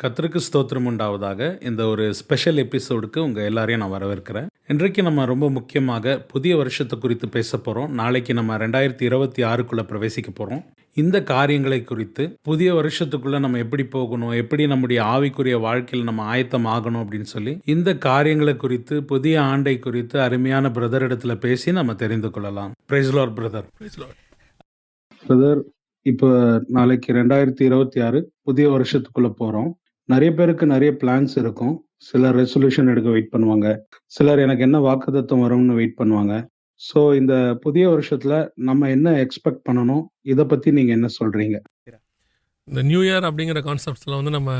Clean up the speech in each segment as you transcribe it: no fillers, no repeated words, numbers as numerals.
கர்த்தருக்கு ஸ்தோத்திரம் உண்டாவதாக. இந்த ஒரு ஸ்பெஷல் எபிசோடுக்கு உங்கள் எல்லாரையும் நான் வரவேற்கிறேன். இன்றைக்கு நம்ம ரொம்ப முக்கியமாக புதிய வருஷத்தை குறித்து பேச போகிறோம். நாளைக்கு நம்ம 2026க்குள்ளே பிரவேசிக்க போகிறோம். இந்த காரியங்களை குறித்து புதிய வருஷத்துக்குள்ளே நம்ம எப்படி போகணும், எப்படி நம்முடைய ஆவிக்குரிய வாழ்க்கையில் நம்ம ஆயத்தம் ஆகணும் அப்படின்னு சொல்லி இந்த காரியங்களை குறித்து புதிய ஆண்டை குறித்து அருமையான பிரதர் இடத்துல பேசி நம்ம தெரிந்து கொள்ளலாம். Price Lord brother. பிரதர், இப்போ நாளைக்கு 2026 புதிய வருஷத்துக்குள்ள போறோம். நிறைய பேருக்கு நிறைய பிளான்ஸ் இருக்கும். சிலர் ரெசல்யூஷன் எடுக்க வெயிட் பண்ணுவாங்க. சிலர் எனக்கு என்ன வாக்குத்தத்தம் வரும்னு வெயிட் பண்ணுவாங்க. ஸோ இந்த புதிய வருஷத்துல நம்ம என்ன எக்ஸ்பெக்ட் பண்ணணும், இதை பத்தி நீங்க என்ன சொல்றீங்க? இந்த நியூ இயர் அப்படிங்கிற கான்செப்ட்ஸில் வந்து நம்ம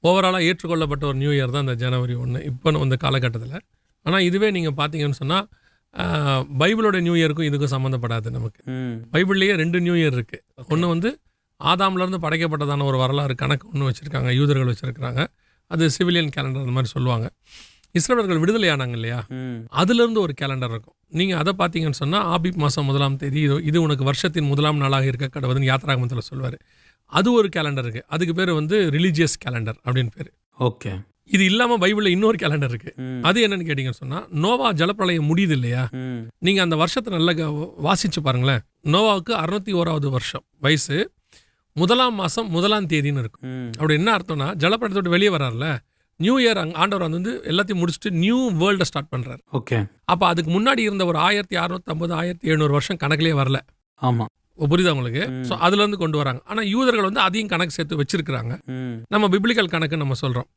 ஓவராலாக ஏற்றுக்கொள்ளப்பட்ட ஒரு நியூ இயர் தான் இந்த ஜனவரி 1 இப்போ இந்த காலகட்டத்தில். ஆனால் இதுவே நீங்கள் பார்த்தீங்கன்னு சொன்னால் பைபிளோட நியூ இயருக்கும் இதுக்கும் சம்மந்தப்படாது. நமக்கு பைபிள்லேயே 2 நியூ இயர் இருக்குது. ஒன்று வந்து ஆதாம்லேருந்து படைக்கப்பட்டதான ஒரு வரலாறு கணக்கு ஒன்று வச்சுருக்காங்க, யூதர்கள் வச்சுருக்கிறாங்க. அது சிவிலியன் கேலண்டர் அந்த மாதிரி சொல்லுவாங்க. இஸ்ரவேலர்கள் விடுதலை ஆனாங்க இல்லையா, அதுலேருந்து ஒரு கேலண்டர் இருக்கும். நீங்கள் அதை பார்த்தீங்கன்னு சொன்னால் ஆபிப் மாதம் 1ஆம் தேதி இது உனக்கு வருஷத்தின் 1ஆம் நாளாக இருக்க கடவுதுன்னு யாத்ராகமத்தில் சொல்லுவார். அது ஒரு கேலண்டர் இருக்குது. அதுக்கு பேர் வந்து ரிலீஜியஸ் கேலண்டர் அப்படின்னு பேர். ஓகே. இது இல்லாமல் பைபிளில் இன்னொரு கேலண்டர் இருக்குது. அது என்னன்னு கேட்டிங்கன்னு சொன்னால், நோவா ஜலப்பிரளயம் முடியுது இல்லையா, நீங்கள் அந்த வருஷத்தை நல்லா வாசித்து பாருங்களேன். நோவாவுக்கு 601வது வருஷம் வயசு, 1ஆம் மாதம் 1ஆம் தேதின்னு இருக்கும். அப்படி என்ன அர்த்தம்னா, ஜலப்பிரளயத்தோடு வெளியே வர்றாருல, நியூ இயர் ஆண்டவர் வந்து எல்லாத்தையும் முடிச்சுட்டு நியூ வேர்ல்டை ஸ்டார்ட் பண்ணுறாரு. ஓகே. அப்போ அதுக்கு முன்னாடி இருந்த ஒரு 1650 1700 வருஷம் கணக்கிலே வரல. ஆமாம், புரியுதா உங்களுக்கு? ஸோ அதுலேருந்து கொண்டு வராங்க. ஆனால் யூதர்கள் வந்து அதையும் கணக்கு சேர்த்து வச்சிருக்கிறாங்க. நம்ம பிப்ளிக்கல் கணக்கு நம்ம சொல்கிறோம்.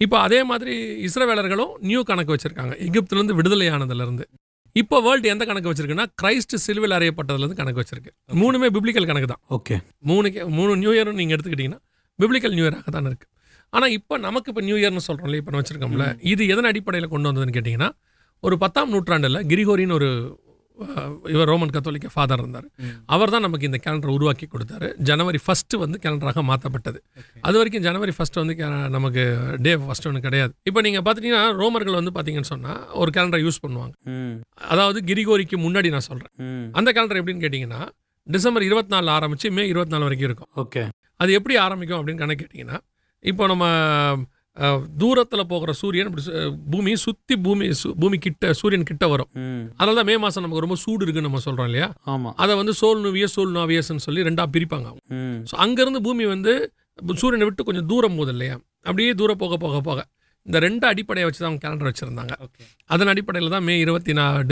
இப்போ அதே மாதிரி இஸ்ரவேலர்களும் நியூ கணக்கு வச்சுருக்காங்க. எகிப்துலேருந்து விடுதலை ஆனதுலேருந்து. இப்போ வேர்ல்டு எந்த கணக்கு வச்சிருக்குன்னா, கிரைஸ்ட் சிலுவையில் அறையப்பட்டதுலேருந்து கணக்கு வச்சிருக்கு. 3மே பிப்ளிக்கல் கணக்கு தான். ஓகே. 3 நியூ இயரும் நீங்கள் எடுத்துக்கிட்டிங்கன்னா பிப்ளிக்கல் நியூ இயராக தான் இருக்குது. ஆனால் இப்போ நமக்கு இப்போ நியூ இயர்னு சொல்கிறோம்ல, இப்போ வச்சுருக்கோம்ல, இது எதன் அடிப்படையில் கொண்டு வந்ததுன்னு கேட்டிங்கன்னா, ஒரு 10ஆம் நூற்றாண்டில் கிரிகோரின்னு ஒரு இவர் ரோமன் கத்தோலிக்க ஃபாதர் இருந்தார். அவர் தான் நமக்கு இந்த கேலண்டர் உருவாக்கி கொடுத்தாரு. ஜனவரி 1 வந்து கேலண்டராக மாற்றப்பட்டது. அது வரைக்கும் ஜனவரி 1 வந்து நமக்கு டே 1 ஒன்று கிடையாது. இப்போ நீங்கள் பார்த்துட்டீங்கன்னா, ரோமர்கள் வந்து பார்த்தீங்கன்னு சொன்னால் ஒரு கேலண்டரை யூஸ் பண்ணுவாங்க. அதாவது கிரிகோரிக்கு முன்னாடி நான் சொல்கிறேன். அந்த கேலண்டர் எப்படின்னு கேட்டிங்கன்னா, டிசம்பர் 24 ஆரம்பித்து மே 24 வரைக்கும் இருக்கும். ஓகே. அது எப்படி ஆரம்பிக்கும் அப்படின்னு கணக்கு கேட்டிங்கன்னா, இப்போ நம்ம தூரத்தில் போகிற சூரியன் பூமி சுற்றி பூமி கிட்ட சூரியன் கிட்ட வரும். அதனால தான் மே மாதம் நமக்கு ரொம்ப சூடு இருக்குன்னு நம்ம சொல்கிறோம் இல்லையா. ஆமாம். அதை வந்து சோல் நாவியஸ்ன்னு சொல்லி 2ஆக பிரிப்பாங்க. ஸோ அங்கேருந்து பூமி வந்து சூரியனை விட்டு கொஞ்சம் தூரம் போகுது இல்லையா, அப்படியே தூரம் போக போக போக இந்த 2 அடிப்படையை வச்சு தான் அவங்க கேலண்டர் வச்சுருந்தாங்க. அதன் அடிப்படையில் தான்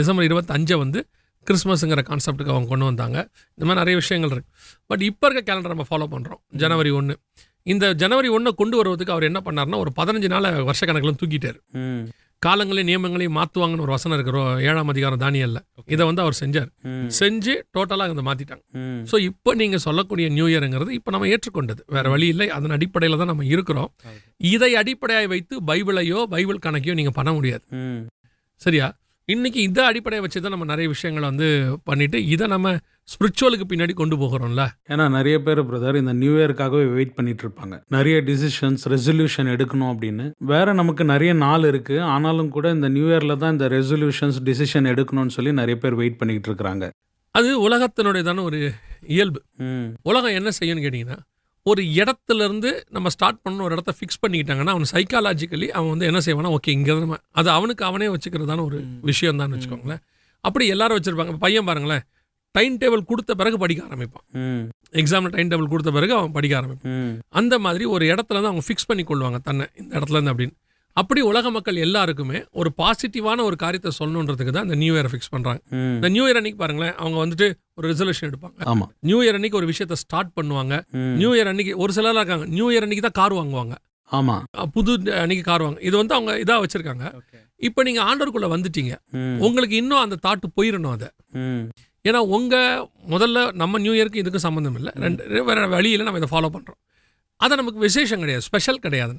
டிசம்பர் 25 வந்து கிறிஸ்மஸுங்கிற கான்செப்டுக்கு அவங்க கொண்டு வந்தாங்க. இந்த மாதிரி நிறைய விஷயங்கள் இருக்குது. பட் இப்போ இருக்க கேலண்டர் நம்ம ஃபாலோ பண்ணுறோம். ஜனவரி 1. இந்த ஜனவரி 1 கொண்டு வருவதுக்கு அவர் என்ன பண்ணார்னா, ஒரு 15 நாள் வருஷ கணக்கில் தூக்கிட்டார். காலங்களையும் நியமங்களையும் மாற்றுவாங்கன்னு ஒரு வசனம் இருக்கிறோம் 7ஆம் அதிகாரம் தானியல்ல. இதை வந்து அவர் செஞ்சு டோட்டலாக இதை மாற்றிட்டாங்க. ஸோ இப்போ நீங்கள் சொல்லக்கூடிய நியூ இயருங்கிறது இப்போ நம்ம ஏற்றுக்கொண்டது, வேறு வழி இல்லை. அதன் அடிப்படையில் தான் நம்ம இருக்கிறோம். இதை அடிப்படையாக வைத்து பைபிள் கணக்கையோ நீங்கள் பண்ண முடியாது. சரியா? இன்றைக்கி இதை அடிப்படையை வச்சு தான் நம்ம நிறைய விஷயங்களை வந்து பண்ணிவிட்டு இதை நம்ம ஸ்பிரிச்சுவலுக்கு பின்னாடி கொண்டு போகிறோம்ல. ஏன்னா நிறைய பேர் பிரதர் இந்த நியூ இயருக்காகவே வெயிட் பண்ணிட்டு இருப்பாங்க. நிறைய டிசிஷன்ஸ் ரெசல்யூஷன் எடுக்கணும் அப்படின்னு. வேற நமக்கு நிறைய நாள் இருக்கு, ஆனாலும் கூட இந்த நியூ இயர்ல தான் இந்த ரெசல்யூஷன்ஸ் டிசிஷன் எடுக்கணும்னு சொல்லி நிறைய பேர் வெயிட் பண்ணிட்டு இருக்காங்க. அது உலகத்தினுடைய தானே ஒரு இயல்பு. உலகம் என்ன செய்யணும்னு கேட்டிங்கன்னா, ஒரு இடத்துலேருந்து நம்ம ஸ்டார்ட் பண்ணணும், ஒரு இடத்த ஃபிக்ஸ் பண்ணிக்கிட்டாங்கன்னா அவன் சைக்காலஜிக்கலி அவன் வந்து என்ன செய்வானா, ஓகே இங்கே நம்ம அது அவனுக்கு அவனே வச்சுக்கிறதான ஒரு விஷயம் தான் வச்சுக்கோங்களேன். அப்படி எல்லாரும் வச்சுருப்பாங்க. பையன் பாருங்களேன், டைம் டேபிள் கொடுத்த பிறகு படிக்க ஆரம்பிப்பான். எக்ஸாமில் டைம் டேபிள் கொடுத்த பிறகு அவன் படிக்க ஆரம்பிப்பான். அந்த மாதிரி ஒரு இடத்துல தான் அவங்க ஃபிக்ஸ் பண்ணி கொள்வாங்க தன்னை, இந்த இடத்துலேருந்து அப்படின்னு. அப்படி உலக மக்கள் எல்லாருக்குமே ஒரு பாசிட்டிவான ஒரு காரியத்தை சொல்லணுன்றதுக்கு தான் இந்த நியூ இயரை ஃபிக்ஸ் பண்ணுறாங்க. இந்த நியூ இயர் அன்னைக்கு பாருங்களேன், அவங்க வந்துட்டு ஒரு ரெசல்யூஷன் எடுப்பாங்க. ஆமாம். நியூ இயர் அன்னைக்கு ஒரு விஷயத்தை ஸ்டார்ட் பண்ணுவாங்க. நியூ இயர் அன்னைக்கு ஒரு சிலர்லாம் இருக்காங்க, நியூ இயர் அன்னைக்கு தான் கார் வாங்குவாங்க. ஆமாம். புது அன்னைக்கு கார் வாங்க. இது வந்து அவங்க இதாக வச்சுருக்காங்க. இப்போ நீங்கள் ஆண்டவருக்குள்ளே வந்துட்டீங்க, உங்களுக்கு இன்னும் அந்த தாட்டு போயிடணும் அதை. ஏன்னா முதல்ல நம்ம நியூ இயருக்கு இதுக்கும் சம்மந்தம் இல்லை, வேறு வழியில் நம்ம இதை ஃபாலோ பண்ணுறோம். அதை நமக்கு விசேஷம் கிடையாது, ஸ்பெஷல் கிடையாது.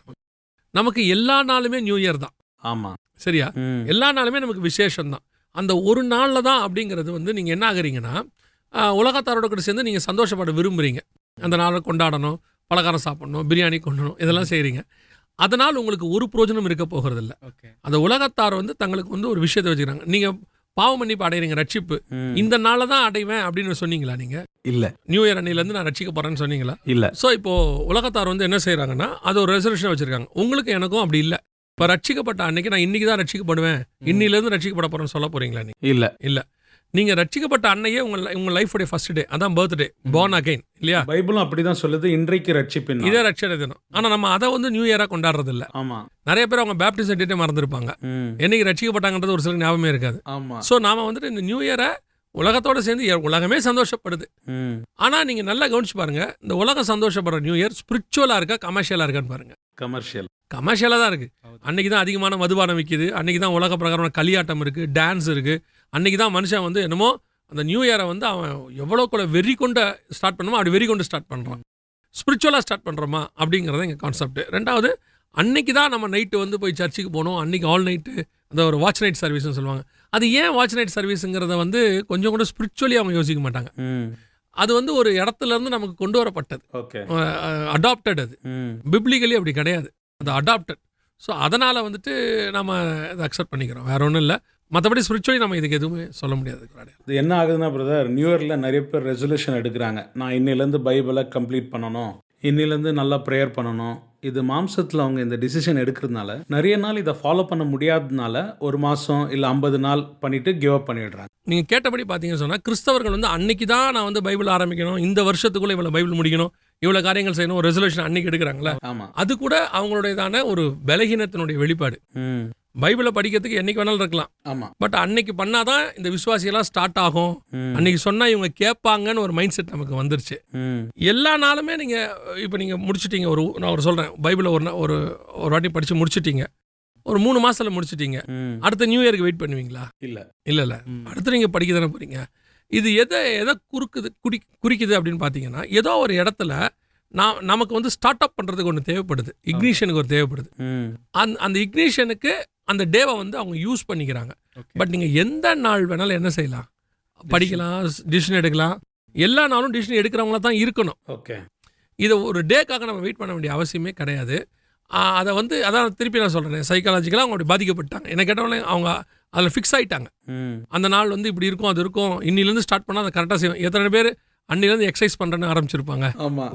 நமக்கு எல்லா நாளுமே நியூ இயர் தான். ஆமாம். சரியா? எல்லா நாளுமே நமக்கு விசேஷம் தான். அந்த ஒரு நாளில் தான் அப்படிங்கிறது வந்து நீங்கள் என்ன ஆகுறீங்கன்னா, உலகத்தாரோட கூட சேர்ந்து நீங்கள் சந்தோஷப்பட விரும்புகிறீங்க. அந்த நாளை கொண்டாடணும், பலகாரம் சாப்பிடணும், பிரியாணி கொண்டணும், இதெல்லாம் செய்கிறீங்க. அதனால் உங்களுக்கு ஒரு பிரயோஜனம் இருக்க போகிறதில்ல. அந்த உலகத்தார் வந்து தங்களுக்கு வந்து ஒரு விஷயத்தை வச்சுக்கிறாங்க. நீங்கள் பாவ மன்னிப்பு அடைகிறீங்க, ரட்சிப்பு. இந்த நாளை தான் அடைவேன் அப்படின்னு சொன்னீங்களா நீங்க? இல்ல. நியூ இயர் அன்னையிலேருந்து நான் ரட்சிக்க போறேன்னு சொன்னீங்களா? இல்ல. ஸோ இப்போ உலகத்தார் வந்து என்ன செய்யறாங்கன்னா, அது ஒரு ரெசல்யூஷன் வச்சிருக்காங்க. உங்களுக்கு எனக்கும் அப்படி இல்லை. இப்போ ரட்சிக்கப்பட்ட அன்னைக்கு நான் இன்னைக்கு தான் ரட்சிக்கப்படுவேன், இன்னிலேருந்து ரட்சிக்கப்பட போறேன்னு சொல்ல போறீங்களா நீங்க? இல்ல. இல்ல. நீங்க ரட்சிக்கப்பட்ட அன்னையே உங்க லைஃபோட ஃபர்ஸ்ட் டே, அதான் பர்த்டே, born again இல்லையா? பைபிளும் அப்படிதான் சொல்லுது, இன்றைக்கு ரட்சிப்பின் நாள். இதே ரட்சணை தினம். ஆனா நம்ம அதை வந்து நியூ இயரா கொண்டாடுறது இல்ல. ஆமா. நிறைய பேர் அவங்க பேப்டிசம் டேட்டே மறந்துருப்பாங்க. என்னைக்கு ரட்சிக்கப்பட்டாங்கன்றது ஒரு சிலருக்கு ஞாபகமே இருக்காது. ஆமா. ஸோ நாம வந்துட்டு இந்த நியூ இயரை உலகத்தோட சேர்ந்து உலகமே சந்தோஷப்படுது. ஆனா நீங்க நல்லா கவனிச்சு பாருங்க, இந்த உலகம் சந்தோஷப்படுற நியூ இயர் ஸ்பிரிச்சுவலா இருக்கா கமர்ஷியலா இருக்கான்னு பாருங்க. கமர்ஷியலாக தான் இருக்கு. அன்னைக்கு தான் அதிகமான மதுபானம் விற்கிது, அன்னைக்கு தான் உலக பிரகாரமான களியாட்டம் இருக்கு, டான்ஸ் இருக்கு. அன்னைக்கு தான் மனுஷன் வந்து என்னமோ அந்த நியூ இயரை வந்து அவன் எவ்வளோ கூட வெறி கொண்டு ஸ்டார்ட் பண்ணுமோ அப்படி வெறி கொண்டு ஸ்டார்ட் பண்ணுறான். ஸ்பிரிச்சுவலாக ஸ்டார்ட் பண்ணுறோமா அப்படிங்கிறத எங்கள் கான்செப்ட். ரெண்டாவது, அன்னைக்கு தான் நம்ம நைட்டு வந்து போய் சர்ச்சுக்கு போகணும், அன்னைக்கு ஆல் நைட்டு அந்த ஒரு வாட்ச் நைட் சர்வீஸ்னு சொல்லுவாங்க. அது ஏன் வாட்ச் நைட் சர்வீஸுங்கிறத வந்து கொஞ்சம் கூட ஸ்பிரிச்சுவலி அவங்க யோசிக்க மாட்டாங்க. அது வந்து ஒரு இடத்துல இருந்து நமக்கு கொண்டு வரப்பட்டது, அடாப்டட். அது பிப்ளிக்கலி அப்படி கிடையாது, அது அடாப்டட். ஸோ அதனால் வந்துட்டு நம்ம அதை அக்செப்ட் பண்ணிக்கிறோம், வேற ஒன்றும் இல்லை. மற்றபடி ஸ்பிரிச்சுவலி நம்ம இதுக்கு எதுவுமே சொல்ல முடியாது. இது என்ன ஆகுதுன்னா பிரதர், நியூ இயரில் நிறைய பேர் ரெசல்யூஷன் எடுக்கிறாங்க. நான் இன்னிலேருந்து பைபிளை கம்ப்ளீட் பண்ணணும், இன்னிலேருந்து நல்லா ப்ரேயர் பண்ணணும். இது மாம்சத்தில் அவங்க இந்த டிசிஷன் எடுக்கிறதுனால நிறைய நாள் இதை ஃபாலோ பண்ண முடியாததுனால ஒரு மாதம் இல்லை 50 நாள் பண்ணிவிட்டு கிவ் அப் பண்ணிடுறாங்க. நீங்கள் கேட்டபடி பார்த்தீங்கன்னு சொன்னால், கிறிஸ்தவர்கள் வந்து அன்னைக்கு தான் நான் வந்து பைபிள் ஆரம்பிக்கணும், இந்த வருஷத்துக்குள்ளே இவ்வளோ பைபிள் முடிக்கணும், இவ்வளோ காரியங்கள் செய்யணும், ஒரு ரெசல்யூஷன் அன்னைக்கு எடுக்கிறாங்களா? ஆமாம். அது கூட அவங்களுடையதான ஒரு பலகீனத்தினுடைய வெளிப்பாடு. பைபிளை படிக்கிறதுக்கு என்னைக்கு வேணாலும் இருக்கலாம். ஆமாம். பட் அன்னைக்கு பண்ணாதான் இந்த விசுவாசியெல்லாம் ஸ்டார்ட் ஆகும், அன்னைக்கு சொன்னா இவங்க கேட்பாங்கன்னு ஒரு மைண்ட் செட் நமக்கு வந்துருச்சு. எல்லா நாளுமே நீங்க இப்போ நீங்க முடிச்சிட்டீங்க, நான் ஒரு சொல்றேன், பைபிளை ஒரு வாட்டி படிச்சு முடிச்சிட்டீங்க, ஒரு 3 மாசத்துல முடிச்சிட்டீங்க, அடுத்த நியூ இயருக்கு வெயிட் பண்ணுவீங்களா? இல்ல. அடுத்து நீங்க படிக்க தானே போறீங்க. இது எதை குறிக்குது அப்படின்னு பார்த்தீங்கன்னா, ஏதோ ஒரு இடத்துல நமக்கு வந்து ஸ்டார்ட் அப் பண்ணுறதுக்கு ஒன்று தேவைப்படுது, இக்னிஷனுக்கு ஒரு தேவைப்படுது. அந்த இக்னிஷனுக்கு அந்த டேவை வந்து அவங்க யூஸ் பண்ணிக்கிறாங்க. பட் நீங்கள் எந்த நாள் வேணாலும் என்ன செய்யலாம், படிக்கலாம், டிசிஷன் எடுக்கலாம். எல்லா நாளும் டிசிஷன் எடுக்கிறவங்கள தான் இருக்கணும். ஓகே. இதை ஒரு டேக்காக நம்ம வெயிட் பண்ண வேண்டிய அவசியமே கிடையாது. அதை வந்து அதான் திருப்பி நான் சொல்கிறேன், சைக்காலஜிக்கலாக அவங்க அப்படி பாதிக்கப்பட்டாங்க. என்ன கேட்டவங்களே அவங்க அதில் ஃபிக்ஸ் ஆகிட்டாங்க. அந்த நாள் வந்து இப்படி இருக்கும், அது இருக்கும், இன்னிலேருந்து ஸ்டார்ட் பண்ணால் அதை கரெக்டாக செய்வோம். எத்தனை பேர் அன்னிலேருந்து எக்ஸசைஸ் பண்ணுறேன்னு ஆரம்பிச்சிருப்பாங்க,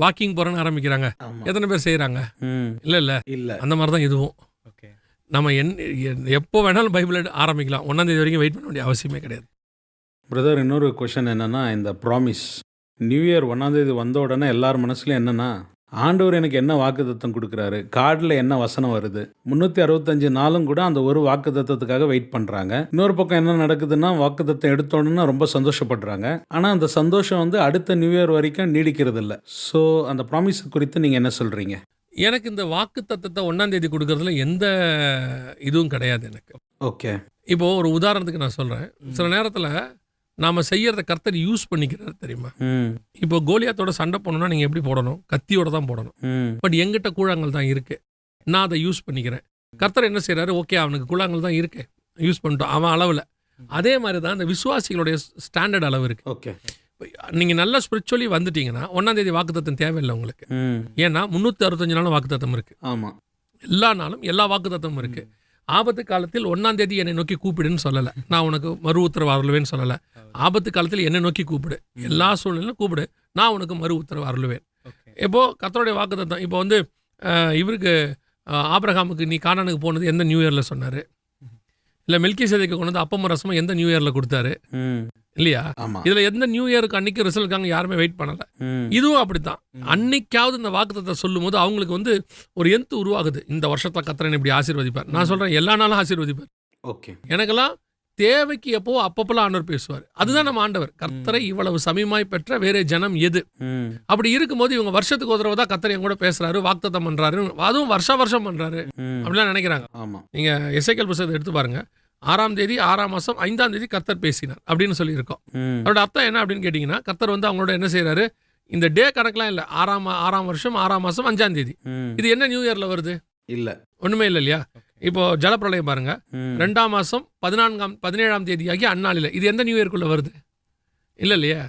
வாக்கிங் போகிறேன்னு ஆரம்பிக்கிறாங்க. எத்தனை பேர் செய்கிறாங்க? இல்லை. அந்த மாதிரி தான் இதுவும். நம்ம எப்போ வேணாலும் பைபிள் ஆரம்பிக்கலாம், 1ஆம் தேதி வரைக்கும் வெயிட் பண்ண வேண்டிய அவசியமே கிடையாது. பிரதர், இன்னொரு கொஷன் என்னென்னா, இந்த ப்ராமிஸ் நியூ இயர் 1ஆம் தேதி வந்த உடனே எல்லார் மனசுலையும் என்னென்னா, ஆண்டவர் எனக்கு என்ன வாக்குத்தத்தம் கொடுக்குறாரு, கார்டில் என்ன வசனம் வருது, 365 நாளும் கூட அந்த ஒரு வாக்குத்தத்தத்துக்காக வெயிட் பண்ணுறாங்க. இன்னொரு பக்கம் என்ன நடக்குதுன்னா, வாக்குத்தத்தம் எடுத்தோன்னா ரொம்ப சந்தோஷப்படுறாங்க. ஆனால் அந்த சந்தோஷம் வந்து அடுத்த நியூ இயர் வரைக்கும் நீடிக்கிறது இல்லை. ஸோ அந்த ப்ராமிஸ் குறித்து நீங்கள் என்ன சொல்கிறீங்க? எனக்கு இந்த வாக்குத்தத்தத்தை 1ஆம் தேதி கொடுக்கறதுல எந்த இதுவும் கிடையாது எனக்கு. ஓகே. இப்போது ஒரு உதாரணத்துக்கு நான் சொல்கிறேன், சில நேரத்தில் நாம் செய்யறத கர்த்தர் யூஸ் பண்ணிக்கிறார் தெரியுமா? இப்போ கோலியாத்தோட சண்டை போடணும்னா நீங்கள் எப்படி போடணும்? கத்தியோட தான் போடணும். பட் எங்கிட்ட கூழாங்கல் தான் இருக்குது, நான் அதை யூஸ் பண்ணிக்கிறேன். கர்த்தர் என்ன செய்கிறாரு, ஓகே அவனுக்கு கூழாங்கல் தான் இருக்கு, யூஸ் பண்ணிட்டோம் அவன் அளவில். அதே மாதிரி தான் இந்த விசுவாசிகளுடைய ஸ்டாண்டர்ட் அளவு இருக்குது. ஓகே. நீங்கள் நல்லா ஸ்பிரிச்சுவலி வந்துட்டீங்கன்னா 1ஆம் தேதி வாக்குத்தத்தம் தேவையில்லை உங்களுக்கு. ஏன்னா 365 நாளும் வாக்குத்தத்தம் இருக்குது. ஆமாம். எல்லா நாளும் எல்லா வாக்குத்தத்தமும் இருக்குது. ஆபத்து காலத்தில் 1ஆம் தேதி என்னை நோக்கி கூப்பிடுன்னு சொல்லலை, நான் உனக்கு மறு உத்தரவு அருளுவேன்னு சொல்லலை. ஆபத்து காலத்தில் என்னை நோக்கி கூப்பிடு, எல்லா சூழ்நிலையும் கூப்பிடு, நான் உனக்கு மறு உத்தரவு அருளுவேன். இப்போது கர்த்தருடைய வாக்குத்தத்தம், இப்போ வந்து இவருக்கு ஆபிரகாமுக்கு நீ கானானுக்கு போனது எந்த நியூ இயரில் சொன்னார்? இல்லை மெல்கிசேதேக்கு கொண்டு வந்து அப்பமும் ரசமும் எந்த நியூ இயரில் கொடுத்தாரு? இல்லையா? இதுல எந்த நியூ இயருக்கு அன்னைக்கு ரிசல்ட்காங்க யாருமே வெயிட் பண்ணல. இதுவும் அப்படித்தான். அன்னைக்காவது இந்த வாக்குத்தத்தை சொல்லும் போது அவங்களுக்கு வந்து ஒரு எந்த உருவாகுது, இந்த வருஷத்துல கர்த்தர் இப்படி ஆசீர்வதிப்பார். நான் சொல்றேன், எல்லா நாளும் ஆசீர்வதிப்பார். ஓகே. எனக்கெல்லாம் தேவைக்கு எப்போ அப்பப்பெல்லாம் ஆண்டவர் பேசுவார். அதுதான் நம்ம ஆண்டவர். கர்த்தரை இவ்வளவு சமயமாய் பெற்ற வேற ஜனம் எது? அப்படி இருக்கும்போது இவங்க வருஷத்துக்கு ஒரு தடவை தான் கர்த்தர் என் கூட பேசுறாரு, வாக்குத்தத்தம் பண்றாரு, அதுவும் வருஷம் பண்றாரு அப்படிலாம் நினைக்கிறாங்க. நீங்க எசேக்கியேல் புத்தகத்தை எடுத்து பாருங்க, 6ஆம் தேதி 6ஆம் மாதம் 5ஆம் தேதி கர்த்தர் பேசினார் அப்படின்னு சொல்லியிருக்கோம். அதோட அர்த்தம் என்ன அப்படின்னு கேட்டிங்கன்னா, கர்த்தர் வந்து அவங்களோட என்ன செய்கிறாரு, இந்த டே கணக்கெலாம் இல்லை, 6ஆம் வருஷம் 6ஆம் மாதம் 5ஆம் தேதி. இது என்ன நியூ இயரில் வருது? இல்லை, ஒன்றுமே இல்லை இல்லையா? இப்போ ஜலப்பிரளயம் பாருங்க, 2ஆம் மாதம் 17ஆம் தேதி ஆகி அந்நாளில், இது எந்த நியூ இயர்க்குள்ளே வருது? இல்லை இல்லையா?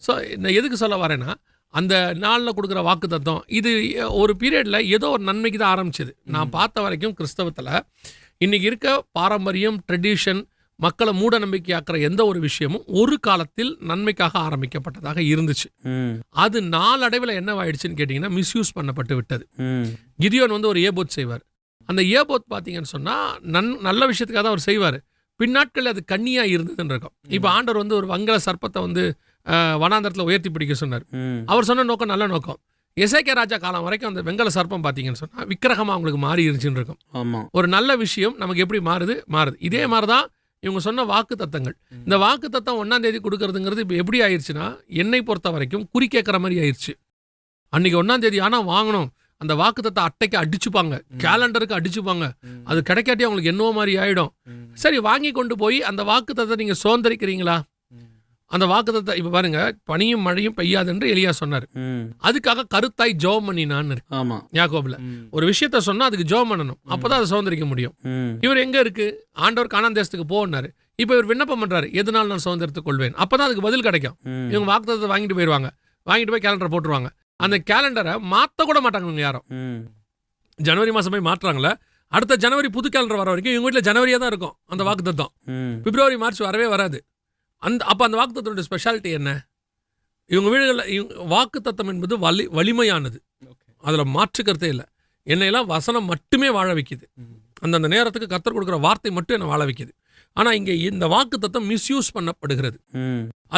ஸோ நான் எதுக்கு சொல்ல வரேன்னா, அந்த நாளில் கொடுக்குற வாக்கு தத்துவம் இது ஒரு பீரியடில் ஏதோ ஒரு நன்மைக்கு தான் ஆரம்பிச்சது. நான் பார்த்த வரைக்கும் கிறிஸ்தவத்தில் இன்றைக்கி இருக்க பாரம்பரியம், ட்ரெடிஷன், மக்களை மூட நம்பிக்கையாக்குற எந்த ஒரு விஷயமும் ஒரு காலத்தில் நன்மைக்காக ஆரம்பிக்கப்பட்டதாக இருந்துச்சு. அது நாளடைவில் என்னவாயிடுச்சுன்னு கேட்டிங்கன்னா மிஸ்யூஸ் பண்ணப்பட்டு விட்டது. கிதியோன் வந்து ஒரு ஏபோத் செய்வார். அந்த ஏபோத் பார்த்தீங்கன்னு சொன்னால் நல்ல விஷயத்துக்காக தான் அவர் செய்வார். பின்னாட்கள் அது கண்ணியாக இருந்ததுன்னு இருக்கும். இப்போ ஆண்டவர் வந்து ஒரு வங்கல சர்ப்பத்தை வந்து வனாந்தரத்தில் உயர்த்தி பிடிக்க சொன்னார். அவர் சொன்ன நோக்கம் நல்ல நோக்கம். எசேக்கியா ராஜா காலம் வரைக்கும் அந்த வெங்கல சர்ப்பம் பார்த்தீங்கன்னு சொன்னால் விக்கிரகமாக அவங்களுக்கு மாறி இருந்துச்சுன்னு இருக்கும். ஒரு நல்ல விஷயம் நமக்கு எப்படி மாறுது. இதே மாதிரி தான் இவங்க சொன்ன வாக்கு தத்தங்கள். இந்த வாக்கு தத்தம் 1ஆம் தேதி கொடுக்கறதுங்கிறது இப்போ எப்படி ஆயிடுச்சுன்னா என்னை பொறுத்த வரைக்கும் குறி கேட்குற மாதிரி ஆயிடுச்சு. அன்னைக்கு 1ஆம் தேதி ஆனால் வாங்கணும், அந்த வாக்கு தத்த அட்டைக்கு அடிச்சுப்பாங்க, கேலண்டருக்கு அடிச்சுப்பாங்க. அது கிடைக்காட்டி அவங்களுக்கு என்னவோ மாதிரி ஆயிடும். சரி, வாங்கி கொண்டு போய் அந்த வாக்கு தத்தை நீங்கள் சுதந்திரிக்கிறீங்களா? அந்த வாக்கு தத்தை இப்போ பாருங்க, பனியும் மழையும் பெய்யாது என்று எலியா சொன்னார். அதுக்காக கருத்தாய் ஜெபம் பண்ணினான்னு இருக்கு யாக்கோபுல. ஒரு விஷயத்த சொன்னா அதுக்கு ஜெபம் பண்ணணும், அப்பதான் அதை சுதந்திரிக்க முடியும். இவர் எங்க இருக்கு? ஆண்டவர் கானான் தேசத்துக்கு போனாரு. இப்போ இவர் விண்ணப்பம் பண்றாரு, எதனால நான் சுதந்திரத்துக் கொள்வேன். அப்பதான் அதுக்கு பதில் கிடைக்கும். இவங்க வாக்கு தத்தத்தை வாங்கிட்டு போயிடுவாங்க, வாங்கிட்டு போய் கேலண்டர் போட்டுருவாங்க. அந்த கேலண்டரை மாற்ற கூட மாட்டாங்க இவங்க யாரும். ஜனவரி மாதம் போய் மாற்றுறாங்களே, அடுத்த ஜனவரி புது கேலண்டர் வர வரைக்கும் இவங்க வீட்டில் ஜனவரியாக தான் இருக்கும் அந்த வாக்கு தத்தம். பிப்ரவரி மார்ச் வரவே வராது. அப்போ அந்த வாக்கு தத்தோட ஸ்பெஷாலிட்டி என்ன? இவங்க வீடுகளில் வாக்கு தத்தம் என்பது வலிமையானது, அதில் மாற்றுக்கிறதே இல்லை. என்னையெல்லாம் வசனம் மட்டுமே வாழ வைக்குது. அந்தந்த நேரத்துக்கு கர்த்தர் கொடுக்குற வார்த்தை மட்டும் என்னை வாழ வைக்குது. ஆனால் இங்கே இந்த வாக்கு தத்தம் மிஸ்யூஸ் பண்ணப்படுகிறது.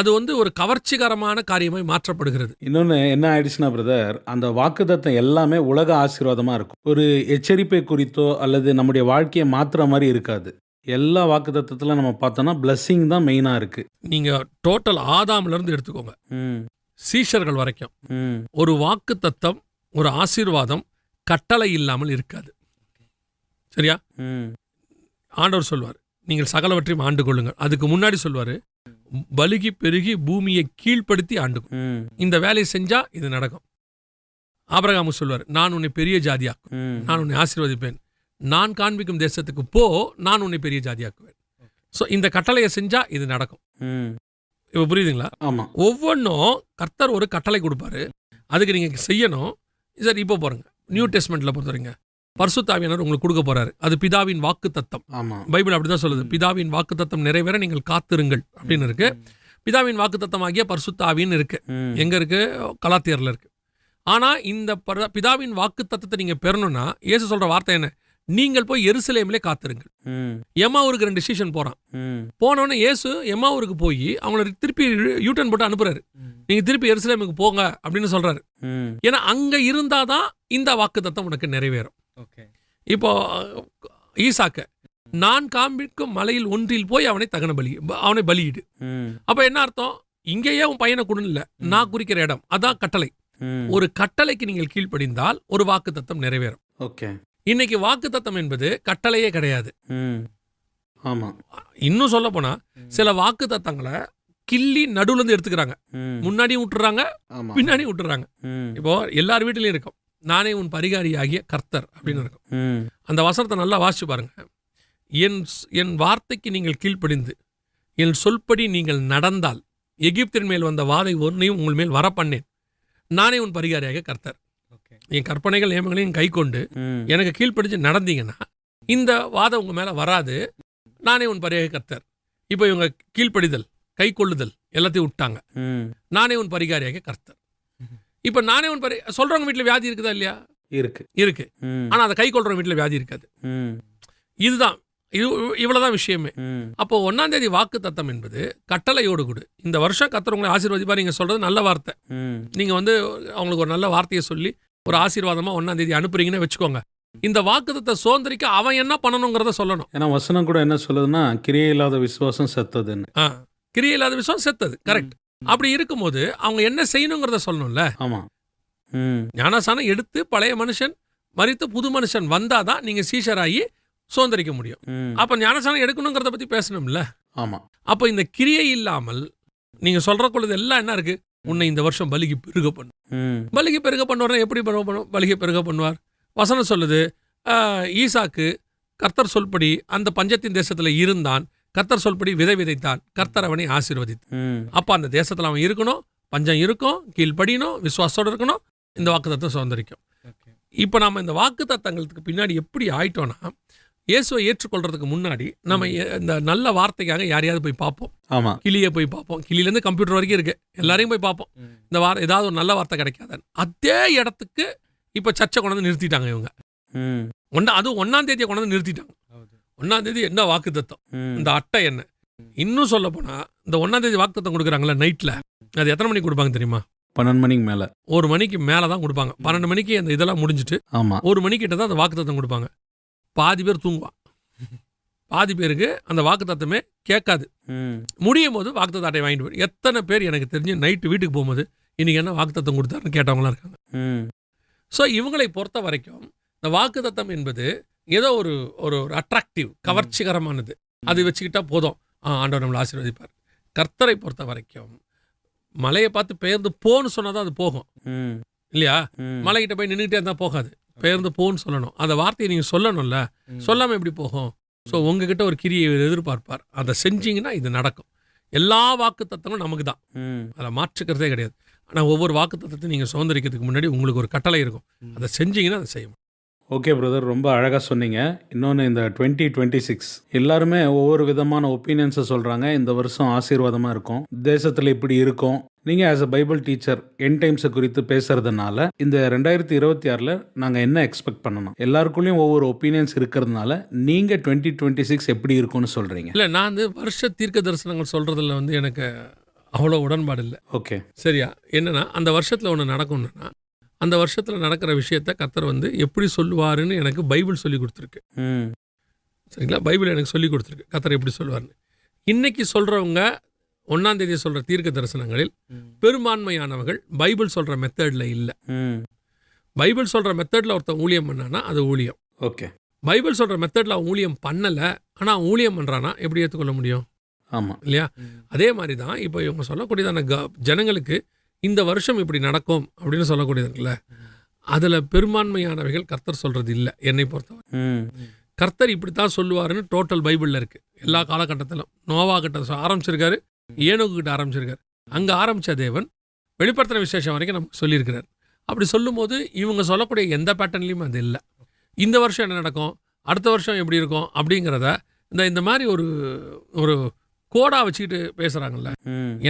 அது வந்து ஒரு கவர்ச்சிகரமான காரியமாய் மாற்றப்படுகிறது. இன்னொன்று என்ன ஆயிடுச்சுன்னா பிரதர், அந்த வாக்குத்தத்தம் எல்லாமே உலக ஆசீர்வாதமாக இருக்கும். ஒரு எச்சரிப்பை குறித்தோ அல்லது நம்முடைய வாழ்க்கையை மாற்றுற மாதிரி இருக்காது. எல்லா வாக்குத்தத்தத்தில் நம்ம பார்த்தோம்னா பிளஸ்ஸிங் தான் மெயினாக இருக்குது. நீங்கள் டோட்டல் ஆதாம்லேருந்து எடுத்துக்கோங்க, சீஷர்கள் வரைக்கும் ஒரு வாக்கு தத்தம், ஒரு ஆசீர்வாதம் கட்டளை இல்லாமல் இருக்காது. சரியா? ஆண்டவர் சொல்வார், நீங்கள் சகலவற்றையும் ஆண்டு கொள்ளுங்கள். அதுக்கு முன்னாடி சொல்வாரு, பலுகி பெருகி பூமியை கீழ்ப்படுத்தி ஆண்டு. இந்த வேலையை செஞ்சா இது நடக்கும். ஆபிரகாமு சொல்வார், நான் உன்னை பெரிய ஜாதியாக்கும், நான் உன்னை ஆசீர்வதிப்பேன், நான் காண்பிக்கும் தேசத்துக்கு போ, நான் உன்னை பெரிய ஜாதியாக்குவேன். ஸோ இந்த கட்டளையை செஞ்சா இது நடக்கும். இப்போ புரியுதுங்களா? ஒவ்வொன்றும் கர்த்தர் ஒரு கட்டளை கொடுப்பாரு, அதுக்கு நீங்க செய்யணும். சரி, இப்போ பாருங்க, நியூ டெஸ்ட்மெண்ட்ல பொறுத்தவரைங்க பரிசுத்த ஆவியானவர் உங்களுக்கு கொடுக்க போறாரு. அது பிதாவின் வாக்கு தத்தம். பைபிள் அப்படிதான் சொல்லுது, பிதாவின் வாக்கு தத்தம் நிறைவேற நீங்கள் காத்திருங்கள் அப்படின்னு இருக்கு. பிதாவின் வாக்கு தத்தம் ஆகிய பரிசுத்த ஆவின்னு இருக்கு. எங்க இருக்கு? கலாத்தியர்ல இருக்கு. ஆனா இந்த பிதாவின் வாக்கு தத்தத்தை நீங்க பெறணும்னா இயேசு சொல்ற வார்த்தை என்ன? நீங்கள் போய் எருசலேமிலே காத்திருங்கள். எம்மாவூருக்கு 2 டிசிஷன் போறான். போனோன்னு இயேசு எம்மாவூருக்கு போய் அவங்கள திருப்பி யூட்டர்ன் போட்டு அனுப்புறாரு. நீங்க திருப்பி எருசலேமுக்கு போங்க அப்படின்னு சொல்றாரு. ஏன்னா அங்க இருந்தாதான் இந்த வாக்கு தத்தம் உனக்கு நிறைவேறும். இப்போ ஈசாக்க, நான் காண்பிக்கும் மலையில் ஒன்றில் போய் அவனை அவனை பலியிடு. அப்ப என்ன அர்த்தம்? இங்கேயே உன் பையனை கொடுன்னு, நான் குறிக்கிற இடம், அதான் கட்டளை. ஒரு கட்டளைக்கு நீங்கள் கீழ்ப்படிந்தால் ஒரு வாக்கு தத்தம் நிறைவேறும். இன்னைக்கு வாக்கு தத்தம் என்பது கட்டளையே கிடையாது. இன்னும் சொல்ல போனா சில வாக்கு தத்தங்களை கிள்ளி நடுவுல இருந்து எடுத்துக்கிறாங்க. முன்னாடியும் விட்டுறாங்க, பின்னாடியும் விட்டுறாங்க. இப்போ எல்லார் வீட்டிலையும் இருக்கும், நானே உன் பரிகாரியாகிய கர்த்தர் அப்படின்னு இருக்கும். அந்த வசனத்தை நல்லா வாசிச்சு பாருங்க. என் வார்த்தைக்கு நீங்கள் கீழ்ப்படிந்து என் சொல்படி நீங்கள் நடந்தால் எகிப்தின் மேல் வந்த வாதை ஒன்றையும் உங்கள் மேல் வர பண்ணேன். நானே உன் பரிகாரியாக கர்த்தர். என் கற்பனைகள் நியமங்களையும் கை கொண்டு எனக்கு கீழ்ப்படிச்சு நடந்தீங்கன்னா இந்த வாதம் உங்க மேல வராது. நானே உன் பரிகாரியாக கர்த்தர். இப்போ இவங்க கீழ்ப்படிதல், கை கொள்ளுதல் எல்லாத்தையும் விட்டாங்க. நானே உன் பரிகாரியாக கர்த்தர். இப்ப நானே உன் சொல்றவங்க வீட்டுல வியாதி இருக்குதா இல்லையா? இருக்கு. ஆனா அதை கை கொள்றவங்க வீட்டுல வியாதி இருக்காது. இதுதான், இவ்வளவுதான் விஷயமே. அப்போ 1ஆம் தேதி வாக்கு தத்தம் என்பது கட்டளையோடு கூட. இந்த வருஷம் கர்த்தர் உங்களை ஆசீர்வதிப்பார். நீங்க சொல்றது நல்ல வார்த்தை. நீங்க வந்து அவங்களுக்கு ஒரு நல்ல வார்த்தையை சொல்லி ஒரு ஆசீர்வாதமா 1ஆம் தேதி அனுப்புறீங்கன்னு வச்சுக்கோங்க. இந்த வாக்கு தத்தத்தை சுதந்திரிக்க அவன் என்ன பண்ணணுங்கிறத சொல்லணும். ஏன்னா வசனம் கூட என்ன சொல்லுதுன்னா, கிரியை இல்லாத விசுவாசம் செத்ததுன்னு. கிரியை இல்லாத விசுவாசம் செத்தது, கரெக்ட். அப்படி இருக்கும்போது அவங்க என்ன செய்யணுங்கிறத சொல்லணும்ல. ஞானசானம் எடுத்து பழைய மனுஷன் மரித்து புது மனுஷன் வந்தாதான் நீங்க சீஷராகி சுதந்திரிக்க முடியும். அப்ப ஞானசானம் எடுக்கணுங்கிறத பத்தி பேசணும்ல. அப்ப இந்த கிரியை இல்லாமல் நீங்க சொல்ற கொள்ளுது எல்லாம் என்ன இருக்கு? உன்னை இந்த வருஷம் பலிகி பெருக பண்ணு. பலிகி பெருக பண்ணுவார். எப்படி பலிகி பெருக பண்ணுவார்? வசனம் சொல்லுது, ஈசாக்கு கர்த்தர் சொல்படி அந்த பஞ்சத்தின் தேசத்துல இருந்தான், கர்த்தர் சொல்படி விதை விதைத்தான், கர்த்தர் அவனை ஆசீர்வதித்து. அப்ப அந்த தேசத்துல அவன் இருக்கணும், பஞ்சம் இருக்கும், கீழ்படியணும், விசுவாசத்தோடு இருக்கணும், இந்த வாக்கு தத்தம் சுதந்திரிக்கும். இப்ப நாம இந்த வாக்கு தத்தங்களுக்கு பின்னாடி எப்படி ஆயிட்டோம்னா, இயேசுவை ஏற்றுக்கொள்றதுக்கு முன்னாடி நம்ம இந்த நல்ல வார்த்தைக்காக யாரையாவது போய் பார்ப்போம். ஆமா. கிளியை போய் பார்ப்போம். கிளியிலேருந்து கம்ப்யூட்டர் வரைக்கும் இருக்கு, எல்லாரையும் போய் பார்ப்போம். இந்த ஏதாவது ஒரு நல்ல வார்த்தை கிடைக்காது. அதே இடத்துக்கு இப்போ சர்ச்சை கொண்டு வந்து நிறுத்திட்டாங்க இவங்க. அதுவும் 1ஆம் தேதியை கொண்டு வந்து நிறுத்திட்டாங்க. 1ஆம் தேதி என்ன வாக்கு தத்தம், இந்த அட்டை என்ன. இன்னும் சொல்ல போனா இந்த 1ஆம் தேதி வாக்கு தத்தம் கொடுக்குறாங்களா நைட்ல, அது எத்தனை மணிக்கு கொடுப்பாங்க தெரியுமா? 12 மணிக்கு மேல. 1 மணிக்கு மேல தான் கொடுப்பாங்க. 12 மணிக்கு அந்த இதெல்லாம் முடிஞ்சிட்டு 1 மணிக்கிட்ட தான் அந்த வாக்கு தத்தம் கொடுப்பாங்க. பாதி பேர் தூங்குவான், பாதி பேருக்கு அந்த வாக்கு தத்தமே கேட்காது. முடியும் போது வாக்கு தத்த அட்டை வாங்கிட்டு போய் எத்தனை பேர் எனக்கு தெரிஞ்சு நைட்டு வீட்டுக்கு போகும்போது இன்னைக்கு என்ன வாக்கு தத்தம் கொடுத்தாருன்னு கேட்டவங்களாம் இருக்காங்க. ஸோ இவங்களை பொறுத்த வரைக்கும் இந்த வாக்கு தத்தம் என்பது ஏதோ ஒரு ஒரு அட்ராக்டிவ், கவர்ச்சிகரமானது. அது வச்சுக்கிட்டா போதும், ஆண்டவர் நம்மளை ஆசீர்வதிப்பார். கர்த்தரை பொறுத்த வரைக்கும் மலையை பார்த்து பெயர்ந்து போன்னு சொன்னாதான் அது போகும் இல்லையா? மலைகிட்ட போய் நின்றுக்கிட்டே இருந்தால் போகாது, பெயர்ந்து போன்னு சொல்லணும். அந்த வார்த்தையை நீங்கள் சொல்லணும்ல, சொல்லாமல் எப்படி போகும்? ஸோ உங்ககிட்ட ஒரு கிரியை எதிர்பார்ப்பார், அதை செஞ்சீங்கன்னா இது நடக்கும். எல்லா வாக்கு தத்தங்களும் நமக்கு தான், அதில் மாற்றுக்கிறதே கிடையாது. ஆனால் ஒவ்வொரு வாக்கு தத்தத்தையும் நீங்கள் சுதந்திரிக்கிறதுக்கு முன்னாடி உங்களுக்கு ஒரு கட்டளை இருக்கும், அதை செஞ்சீங்கன்னா அதை செய்யணும். ஓகே பிரதர், ரொம்ப அழகாக சொன்னீங்க. இன்னொன்று, இந்த 2026 எல்லாருமே ஒவ்வொரு விதமான ஒப்பீனியன்ஸை சொல்கிறாங்க. இந்த வருஷம் ஆசீர்வாதமாக இருக்கும், தேசத்தில் இப்படி இருக்கும். நீங்கள் as a Bible teacher end டைம்ஸை குறித்து பேசுறதுனால இந்த 2026 நாங்கள் என்ன எக்ஸ்பெக்ட் பண்ணணும்? எல்லாருக்குள்ளேயும் ஒவ்வொரு ஒப்பீனியன்ஸ் இருக்கிறதுனால நீங்கள் 2026 எப்படி இருக்கும்னு சொல்கிறீங்க? இல்லை, நான் வருஷ தீர்க்க தரிசனங்கள் சொல்கிறதுல எனக்கு அவ்வளோ உடன்பாடு இல்லை. ஓகே, சரியா? என்னன்னா அந்த வருஷத்தில் ஒன்று நடக்கும்னா அந்த வருஷத்தில் நடக்கிற விஷயத்த கர்த்தர் எப்படி சொல்லுவாருன்னு எனக்கு பைபிள் சொல்லி கொடுத்துருக்கு. சரிங்களா? பைபிள் எனக்கு சொல்லி கொடுத்துருக்கு கர்த்தர் எப்படி சொல்லுவாருன்னு. இன்னைக்கு சொல்கிறவங்க 1ஆம் தேதி சொல்கிற தீர்க்க தரிசனங்களில் பெரும்பான்மையானவர்கள் பைபிள் சொல்கிற மெத்தடில் இல்லை. பைபிள் சொல்கிற மெத்தடில் ஒருத்தன் ஊழியம் பண்ணானா அது ஊழியம். ஓகே. பைபிள் சொல்கிற மெத்தடில் அவன் ஊழியம் பண்ணலை, ஆனால் ஊழியம் பண்ணுறானா எப்படி ஏற்றுக்கொள்ள முடியும்? ஆமாம் இல்லையா? அதே மாதிரி தான் இப்போ இவங்க சொல்லக்கூடியதான ஜனங்களுக்கு இந்த வருஷம் இப்படி நடக்கும் அப்படின்னு சொல்லக்கூடியது இருக்குல்ல, அதில் பெரும்பான்மையானவைகள் கர்த்தர் சொல்கிறது இல்லை. என்னை பொறுத்தவரை கர்த்தர் இப்படித்தான் சொல்லுவாருன்னு டோட்டல் பைபிளில் இருக்குது. எல்லா காலகட்டத்திலும் நோவா கிட்ட ஆரம்பிச்சிருக்காரு, ஏனோக்கு கிட்ட ஆரம்பிச்சிருக்காரு. அங்கே ஆரம்பித்த தேவன் வெளிப்படுத்தின விசேஷம் வரைக்கும் நமக்கு சொல்லியிருக்கிறார். அப்படி சொல்லும்போது இவங்க சொல்லக்கூடிய எந்த பேட்டர்ன்லையும் அது இல்லை. இந்த வருஷம் என்ன நடக்கும், அடுத்த வருஷம் எப்படி இருக்கும் அப்படிங்கிறத இந்த மாதிரி ஒரு ஒரு கோடாக வச்சுக்கிட்டு பேசுகிறாங்கல்ல,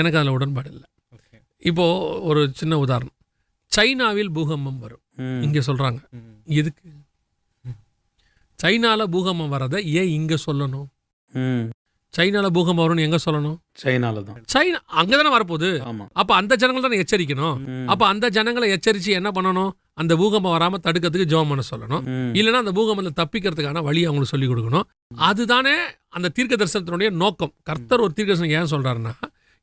எனக்கு அதில் உடன்பாடு இல்லை. இப்போது ஒரு சின்ன உதாரணம், சைனாவில் பூகம்பம் வரும் இங்கே சொல்கிறாங்க. எதுக்கு சைனாவில் பூகம்பம் வரதை ஏன் இங்கே சொல்லணும்? சைனாவில் பூகம்பம் வரும்னு எங்கே சொல்லணும்? சைனாவில் தான். சைனா அங்கே தானே வரப்போகுது. அப்போ அந்த ஜனங்கள் தானே எச்சரிக்கணும். அப்போ அந்த ஜனங்களை எச்சரித்து என்ன பண்ணணும்? அந்த பூகம்பம் வராமல் தடுக்கிறதுக்கு ஜெபம் பண்ண சொல்லணும். இல்லைன்னா அந்த பூகம்பத்தில் தப்பிக்கிறதுக்கான வழி அவங்களுக்கு சொல்லிக் கொடுக்கணும். அதுதானே அந்த தீர்க்க தரிசனத்தினுடைய நோக்கம். கர்த்தர் ஒரு தீர்க்க தரிசனம் ஏன் சொல்கிறாருன்னா,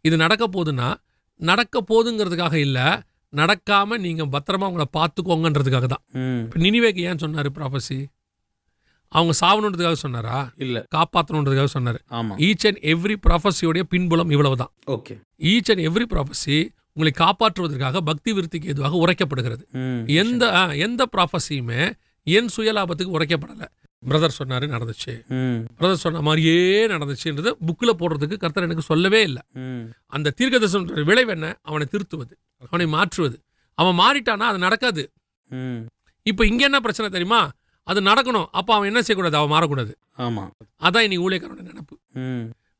இது நடக்க போகுதுன்னா நடக்க போதுங்கிறதுக்காக இல்லை, நடக்காமல் நீங்கள் பத்திரமா உங்களை பார்த்துக்கோங்கன்றதுக்காக தான். இப்போ நினிவேக்கு ஏன் சொன்னார் ப்ராஃபஸி? அவங்க சாவணுன்றதுக்காக சொன்னாரா? இல்லை, காப்பாற்றணுன்றதுக்காக சொன்னார். ஆமாம். ஈச் அண்ட் எவ்ரி ப்ராஃபஸியோடைய பின்புலம் இவ்வளவு தான். Okay. Each and every prophecy உங்களை காப்பாற்றுவதற்காக பக்தி விருத்திக்கு எதுவாக உரைக்கப்படுகிறது. எந்த ப்ராஃபஸியுமே என் சுயலாபத்துக்கு உரைக்கப்படலை. பிரதர் சொன்னாரு நடந்துச்சு, பிரதர் சொன்ன மாதிரியே நடந்துச்சுன்றது புக்கில் போடுறதுக்கு கர்த்தர் எனக்கு சொல்லவே இல்லை. அந்த தீர்க்கதரிசன விளைவு என்ன? அவனை திருத்துவது, அவனை மாற்றுவது. அவன் மாறிட்டானா அது நடக்காது. இப்போ இங்கே என்ன பிரச்சனை தெரியுமா? அது நடக்கணும், அப்போ அவன் என்ன செய்யக்கூடாது? அவன் மாறக்கூடாது. ஆமாம், அதான் இன்னைக்கு ஊழியக்காரனோட நினைப்பு.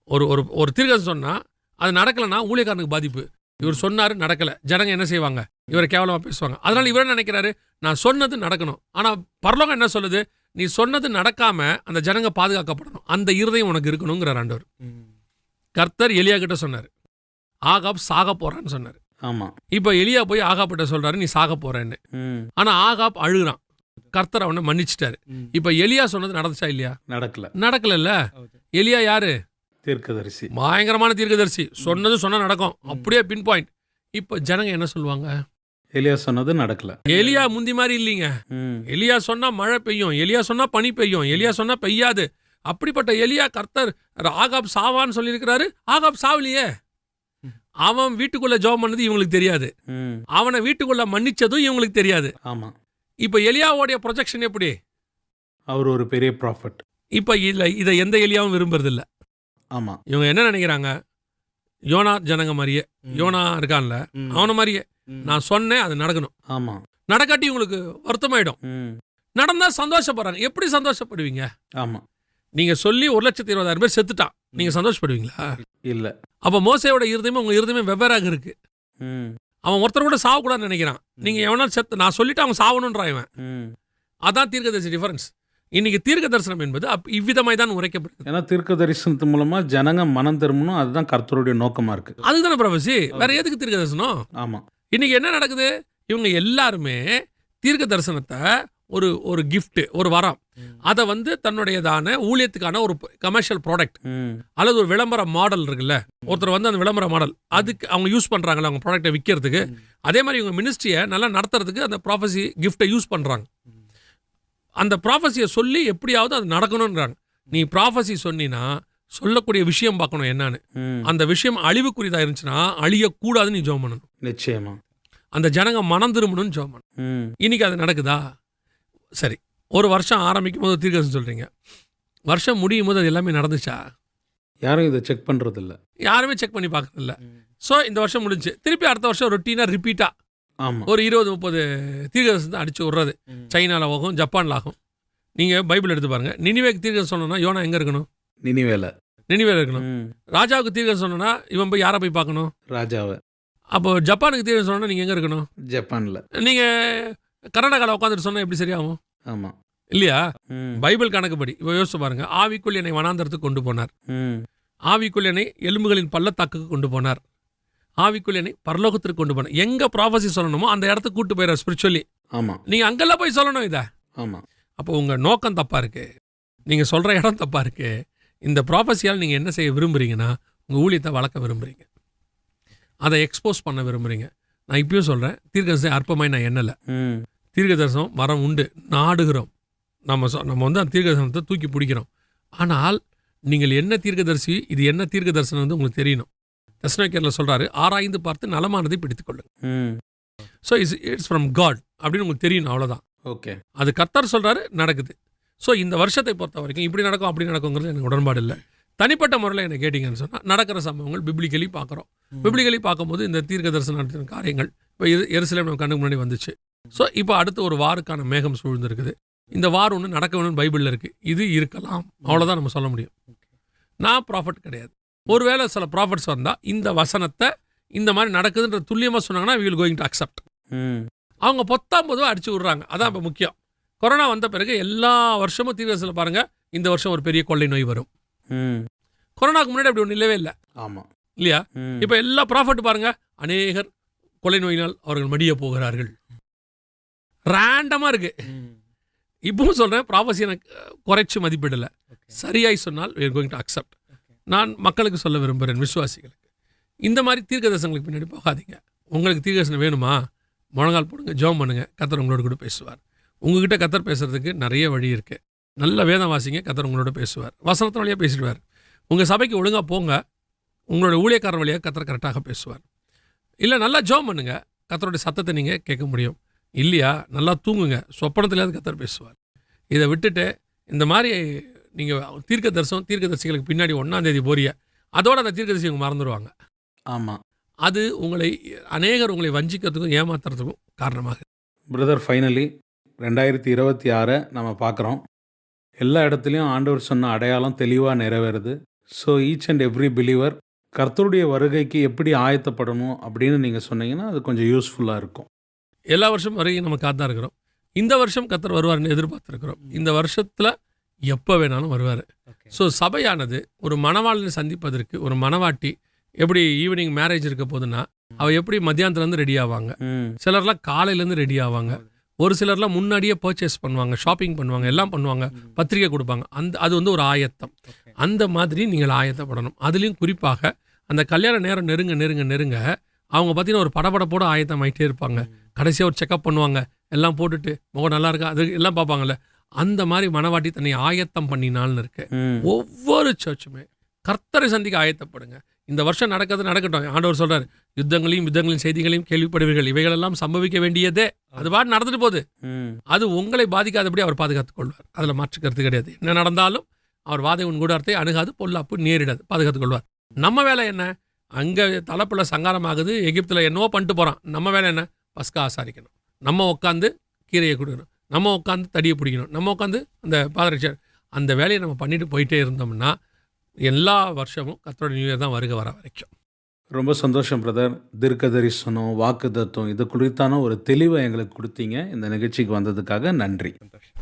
ஒரு ஒரு ஒரு தீர்க்கதரிசனம் சொன்னால் அது நடக்கலைன்னா ஊழியக்காரனுக்கு பாதிப்பு. இவர் சொன்னாரு நடக்கலை, ஜனங்க என்ன செய்வாங்க? இவரை கேவலமாக பேசுவாங்க. அதனால இவர் நினைக்கிறாரு, நான் சொன்னது நடக்கணும். ஆனால் பரலோகம் என்ன சொல்லுது? நீ சொன்னது நடக்காம அந்த ஜனங்க பாதுகாக்கப்படணும், அந்த இருதயம் உனக்கு இருக்கணுங்கிறார் ஆண்டவர். கர்த்தர் எலியா கிட்ட சொன்னார், ஆகாப் சாக போறான்னு சொன்னார். ஆமா. இப்போ எலியா போய் ஆகாப்பிட்ட சொல்றாரு, நீ சாக போறேன்னு. ஆனா ஆகாப் அழுகுறான், கர்த்தர் அவனை மன்னிச்சிட்டாரு. இப்போ எலியா சொன்னது நடந்துச்சா இல்லையா? நடக்கல. எலியா யாரு? தீர்க்கதரிசி, பயங்கரமான தீர்க்கதரிசி. சொன்னது சொன்னா நடக்கும், அப்படியே பின் பாயிண்ட். இப்போ ஜனங்க என்ன சொல்லுவாங்க? எலியா சொன்னது நடக்கல. எலியா முந்தி மாதிரி இல்லைங்க. எலியா சொன்னா மழை பெய்யும், எலியா சொன்னா பனி பெய்யும், எலியா சொன்னா பெய்யாது. அப்படிப்பட்ட எலியா கர்த்தர் ஆகாப் சாவான்னு சொல்லியிருக்கிறாரு. ஆகாப் சாவலியே. அவன் வீட்டுக்குள்ள ஜெபம் பண்ணது இவங்களுக்கு தெரியாது, அவனை வீட்டுக்குள்ள மன்னிச்சதும் இவங்களுக்கு தெரியாது. ஆமா. இப்ப எலியாவோடைய ப்ரொஜெக்ஷன் எப்படி? அவர் ஒரு பெரிய ப்ராஃபட். இப்ப இதை எந்த எலியாவும் விரும்புறது இல்லை. ஆமா. இவங்க என்ன நினைக்கிறாங்க? யோனா ஜனங்க மாதிரியே, யோனா இருக்கான்ல அவன மாதிரியே, நான் சொன்னேன் அது நடக்கணும். ஆமா. நடக்காட்டி உங்களுக்கு வருத்தமாயிடும். நடந்தா சந்தோஷப்படுறாங்க. எப்படி சந்தோஷப்படுவீங்க? ஆமா. நீங்க சொல்லி 1,20,000 பேர் செத்துட்டான், நீங்க சந்தோஷப்படுவீங்களா? இல்ல. அப்ப மோசேயோட இருதயமும் உங்க இருதயமும் வெவ்வேறாக இருக்கு. ம். அவன் ஒருத்தர் கூட சாவக்கூடாதுன்னு நினைக்கிறான். நீங்க எவனா செத்து நான் சொல்லிட்டு அவன் சாவணுன்றான் இவன். ம். அதான் தீர்க்கதரிசி டிஃபரன்ஸ். இன்னைக்கு தீர்க்க தரிசனம் என்பது இவ்விதமாய் தான் உரைக்கப்படுது. ஏன்னா தீர்க்க தரிசனத்து மூலமா ஜனங்க மனம் திரும்பணும், அதுதான் கர்த்தருடைய நோக்கமா இருக்கு. அதுதானே ப்ரொஃபஸி. வேற எதுக்கு தீர்க்க தரிசனம்? ஆமா. இன்னைக்கு என்ன நடக்குது? இவங்க எல்லாருமே தீர்க்க தரிசனத்தை ஒரு கிஃப்ட், ஒரு வரம், அதை தன்னுடையதான ஊழியத்துக்கான ஒரு கமர்ஷியல் ப்ராடக்ட் அல்லது ஒரு விளம்பர மாடல் இருக்குல்ல, ஒருத்தர் அந்த விளம்பர மாடல் அதுக்கு அவங்க யூஸ் பண்றாங்களா அவங்க ப்ராடக்டை விற்கிறதுக்கு. அதே மாதிரி இவங்க மினிஸ்ட்ரியை நல்லா நடத்துறதுக்கு அந்த ப்ராஃபஸி கிஃப்டை யூஸ் பண்றாங்க. அந்த ப்ராஃபஸியை சொல்லி எப்படியாவது அது நடக்கணும்ன்றாங்க. நீ ப்ராஃபஸி சொன்னா சொல்லக்கூடிய விஷயம் பார்க்கணும் என்னன்னு. அந்த விஷயம் அழிவுக்குரியதா இருந்துச்சுன்னா அழியக்கூடாதுன்னு நீ ஜெபம் பண்ணணும். நிச்சயமா. அந்த ஜனங்க மனம் திரும்பணும்னு ஜெபம் பண்ணணும். இன்னைக்கு அது நடக்குதா? சரி, ஒரு வருஷம் ஆரம்பிக்கும் போது தீர்க்கதரிசனம் சொல்றீங்க, வருஷம் முடியும் போது அது எல்லாமே நடந்துச்சா? யாரும் இதை செக் பண்றது இல்ல. யாருமே செக் பண்ணி பார்க்கறது இல்ல. ஸோ இந்த வருஷம் முடிஞ்சு திருப்பி அடுத்த வருஷம் ரொட்டீனா ரிப்பீட்டா ஒரு 20-30 தீர்க்கதரிசனத்தை அடிச்சு விடுறது. சைனால ஆகும், ஜப்பான்ல ஆகும். நீங்க பைபிள் எடுத்து பாருங்க. நினிவேக்கு தீர்க்கதரிசனம் சொன்னா யோனா எங்க இருக்கணும்? நினிவேல இருக்கணும். ராஜாவுக்கு தீர்க்கதரிசனம் சொன்னா இவன் போய் யாரை போய் பார்க்கணும்? ராஜாவை. அப்போ ஜப்பானுக்கு தீர்க்கதரிசனம் சொன்னா நீங்க எங்க இருக்கணும்? ஜப்பான்ல. நீங்க கர்நாடகாவில் உட்காந்துட்டு சொன்னா எப்படி சரியாகும்? ஆமா இல்லையா? பைபிள் கணக்குப்படி இப்போ யோசிச்சு பாருங்க. ஆவிக்குள் என்னை வனாந்தரத்துக்கு கொண்டு போனார், ஆவிக்குள் என்னை எலும்புகளின் பள்ளத்தாக்குக்கு கொண்டு போனார், ஆவிக்குள் என்னை பரலோகத்திற்கு கொண்டு போனார். எங்க ப்ராஃபஸி சொல்லணுமோ அந்த இடத்துக்கு கூட்டு போயிடுற ஸ்பிரிச்சுவலி. ஆமா, நீங்க அங்கெல்லாம் போய் சொல்லணும் இதை. ஆமா. அப்போ உங்க நோக்கம் தப்பா இருக்கு, நீங்க சொல்ற இடம் தப்பா இருக்கு. இந்த ப்ராஃபஸியால் நீங்க என்ன செய்ய விரும்புறீங்கன்னா உங்க ஊழியத்தை வளர்க்க விரும்புறீங்க, அதை எக்ஸ்போஸ் பண்ண விரும்புறீங்க. நான் இப்பயும் சொல்றேன், தீர்க்கதரிசனம் அற்பமாய் நான் எண்ணல. தீர்க்கதரிசனம் வரம் உண்டு, நாடுகிறோம். நம்ம அந்த தீர்க்கதரிசனத்தை தூக்கி பிடிக்கிறோம். ஆனால் நீங்கள் என்ன தீர்க்கதரிசி, இது என்ன தீர்க்கதரிசனம் உங்களுக்கு தெரியணும். தெசலோனிக்கேயர்ல சொல்றாரு, ஆராய்ந்து பார்த்து நலமானதை பிடித்துக் கொள்ளுங்க. ஸோ இட்ஸ் ஃப்ரம் காட் அப்படின்னு உங்களுக்கு தெரியணும், அவ்வளோதான். ஓகே, அது கர்த்தர் சொல்றாரு, நடக்குது. ஸோ இந்த வருஷத்தை பொறுத்த வரைக்கும் இப்படி நடக்கும் அப்படி நடக்குங்கிறது எனக்கு உடன்பாடு இல்லை. தனிப்பட்ட முறையில் என்ன கேட்டிங்கன்னு சொன்னால் நடக்கிற சம்பவங்கள் பிப்ளிக்கலி பார்க்குறோம். பிப்ளிக்கலி பார்க்கும்போது இந்த தீர்க்க தரிசன காரியங்கள் இப்போ எருசலேம் நம்ம கண்ணுக்கு முன்னாடி வந்துச்சு. ஸோ இப்போ அடுத்து ஒரு வாருக்கான மேகம் சூழ்ந்துருக்குது. இந்த வார் ஒன்று நடக்க வேணும்னு பைபிளில் இருக்குது. இது இருக்கலாம், அவ்வளோதான் நம்ம சொல்ல முடியும். நான் ப்ராஃபட் கிடையாது. ஒருவேளை சில ப்ராஃபட்ஸ் வந்தால் இந்த வசனத்தை இந்த மாதிரி நடக்குதுன்ற துல்லியமாக சொன்னாங்கன்னா we will going to accept. அவங்க 19 அடிச்சு விட்றாங்க. அதான் இப்போ முக்கியம். கொரோனா வந்த பிறகு எல்லா வருஷமும் தீர்க்கதரிசனத்தில் பாருங்க, இந்த வருஷம் ஒரு பெரிய கொள்ளை நோய் வரும். கொரோனாக்கு முன்னாடி அப்படி ஒன்று இல்லவே இல்லை. ஆமாம் இல்லையா? இப்போ எல்லா ப்ராஃபட் பாருங்க, அநேகர் கொள்ளை நோயினால் அவர்கள் மடிய போகிறார்கள். ரேண்டமாக இருக்கு. இப்பவும் சொல்கிறேன், ப்ராஃபஸி எனக்கு குறைச்சி மதிப்பிடலை. சரியாய் சொன்னால் we are going to accept. நான் மக்களுக்கு சொல்ல விரும்புகிறேன், விசுவாசிகளுக்கு, இந்த மாதிரி தீர்க்கதரிசனங்களுக்கு பின்னாடி போகாதீங்க. உங்களுக்கு தீர்க்கதரிசனம் வேணுமா, முழங்கால் போடுங்க, ஜெபம் பண்ணுங்க, கர்த்தர் உங்களோட கூட பேசுவார். உங்ககிட்ட கர்த்தர் பேசுறதுக்கு நிறைய வழி இருக்குது. நல்ல வேதம் வாசிங்க, கர்த்தர் உங்களோட பேசுவார். வசனத்தின் வழியாக பேசிடுவார். உங்கள் சபைக்கு ஒழுங்காக போங்க, உங்களோட ஊழியக்காரர் வழியாக கர்த்தர் கரெக்டாக பேசுவார். இல்லை நல்லா ஜெபம் பண்ணுங்க, கர்த்தருடைய சத்தத்தை நீங்கள் கேட்க முடியும். இல்லையா, நல்லா தூங்குங்க, சொப்பனத்திலேயாவது கர்த்தர் பேசுவார். இதை விட்டுட்டு இந்த மாதிரி நீங்கள் தீர்க்கதரிசிகளுக்கு பின்னாடி 1ஆம் தேதி போறிய, அதோட அந்த தீர்க்கதரிசி அவங்க மறந்துடுவாங்க. ஆமாம், அது அநேகர் உங்களை வஞ்சிக்கிறதுக்கும் ஏமாத்துறதுக்கும் காரணமாக. பிரதர், ஃபைனலி 2026 நம்ம பார்க்குறோம். எல்லா இடத்துலையும் ஆண்டவர் சொன்ன அடையாளம் தெளிவாக நிறைவேறுது. So each and every believer கர்த்தருடைய வருகைக்கு எப்படி ஆயத்தப்படணும் அப்படின்னு நீங்கள் சொன்னீங்கன்னா அது கொஞ்சம் யூஸ்ஃபுல்லாக இருக்கும். எல்லா வருஷம் வரைக்கும் நம்ம காத்தான் இருக்கிறோம். இந்த வருஷம் கர்த்தர் வருவார்னு எதிர்பார்த்துருக்கிறோம். இந்த வருஷத்தில் எப்போ வேணாலும் வருவார். ஸோ சபையானது ஒரு மணவாளனை சந்திப்பதற்கு, ஒரு மணவாட்டி எப்படி ஈவினிங் மேரேஜ் இருக்க போதுன்னா அவள் எப்படி மத்தியானத்துலேருந்து ரெடி ஆவாங்க, சிலர்லாம் காலையிலேருந்து ரெடி ஆவாங்க, ஒரு சிலர்லாம் முன்னாடியே பர்ச்சேஸ் பண்ணுவாங்க, ஷாப்பிங் பண்ணுவாங்க, எல்லாம் பண்ணுவாங்க, பத்திரிக்கை கொடுப்பாங்க. அது ஒரு ஆயத்தம். அந்த மாதிரி நீங்கள் ஆயத்தப்படணும். அதுலேயும் குறிப்பாக அந்த கல்யாண நேரம் நெருங்க நெருங்க நெருங்க அவங்க பார்த்தீங்கன்னா ஒரு படப்படப்போட ஆயத்தம் ஆகிட்டே இருப்பாங்க. கடைசியாக ஒரு செக்அப் பண்ணுவாங்க, எல்லாம் போட்டுட்டு முகம் நல்லா இருக்கா அது எல்லாம் பார்ப்பாங்கல்ல. அந்த மாதிரி மனவாட்டி தன்னை ஆயத்தம் பண்ணினால்னு இருக்கு. ஒவ்வொரு சர்ச்சுமே கர்த்தரை சந்திக்க ஆயத்தப்படுங்க. இந்த வருஷம் நடக்கட்டும். ஆண்டவர் சொல்றாரு, யுத்தங்களையும் செய்திகளையும் கேள்விப்படுவீர்கள், இவைகளெல்லாம் சம்பவிக்க வேண்டியதே. அது பாட்டு நடந்துட்டு போகுது. அது உங்களை பாதிக்காதபடி அவர் பாதுகாத்துக் கொள்வார். அதில் மாற்று கருத்து கிடையாது. என்ன நடந்தாலும் அவர் வாதை உன் கூடாரத்தை அணுகாது, பொல்லாப்பு நேரிடாது, பாதுகாத்துக் கொள்வார். நம்ம வேலை என்ன? அங்கே தலைப்புல சங்காரம் ஆகுது, எகிப்தில் என்னவோ பண்ணிட்டு போகிறான். நம்ம வேலை என்ன? பஸ்கா ஆசாரிக்கணும். நம்ம உட்காந்து கீரையை கொடுக்கணும். நம்ம உட்காந்து தடியை பிடிக்கணும், நம்ம உட்காந்து அந்த பாதரட்சர் அந்த வேலையை நம்ம பண்ணிட்டு போயிட்டே இருந்தோம்னா எல்லா வருஷமும் கர்த்தரோட நியூ இயர் தான் வருக வர வரைக்கும். ரொம்ப சந்தோஷம் பிரதர். தீர்க்க தரிசனம், வாக்கு தத்துவம் இது குறித்தான ஒரு தெளிவை எங்களுக்கு கொடுத்தீங்க. இந்த நிகழ்ச்சிக்கு வந்ததுக்காக நன்றி. சந்தோஷம்.